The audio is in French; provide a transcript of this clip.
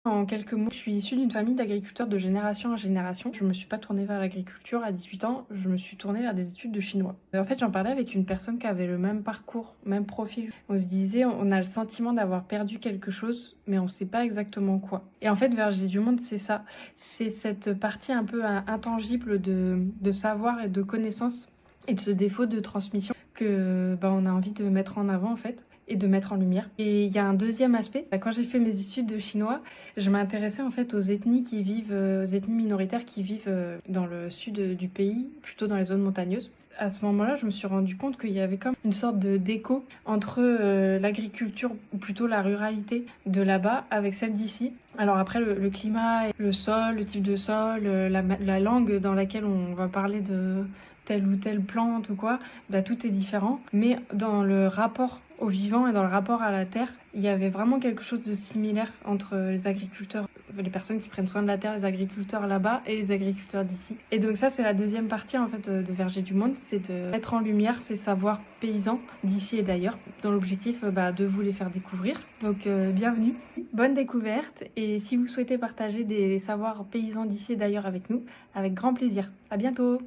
En quelques mots, je suis issue d'une famille d'agriculteurs de génération en génération. Je me suis pas tournée vers l'agriculture à 18 ans, je me suis tournée vers des études de chinois. En fait, j'en parlais avec une personne qui avait le même parcours, même profil. On se disait, on a le sentiment d'avoir perdu quelque chose, mais on sait pas exactement quoi. Et en fait, Verger du Monde, c'est ça. C'est cette partie un peu intangible de savoir et de connaissance et de ce défaut de transmission que on a envie de mettre en avant en fait et de mettre en lumière. Et il y a un deuxième aspect. Quand j'ai fait mes études de chinois, je m'intéressais en fait aux ethnies qui vivent, aux ethnies minoritaires qui vivent dans le sud du pays, plutôt dans les zones montagneuses. À ce moment-là, je me suis rendu compte qu'il y avait comme une sorte de d'écho entre l'agriculture, ou plutôt la ruralité de là-bas, avec celle d'ici. Alors après, le climat, le sol, le type de sol, la langue dans laquelle on va parler de telle ou telle plante ou quoi, tout est différent. Mais dans le rapport au vivant et dans le rapport à la terre, il y avait vraiment quelque chose de similaire entre les agriculteurs, les personnes qui prennent soin de la terre, les agriculteurs là-bas et les agriculteurs d'ici. Et donc ça, c'est la deuxième partie en fait de Verger du Monde, c'est de mettre en lumière ces savoirs paysans d'ici et d'ailleurs, dans l'objectif de vous les faire découvrir. Donc bienvenue, bonne découverte, et si vous souhaitez partager des savoirs paysans d'ici et d'ailleurs avec nous, avec grand plaisir. À bientôt.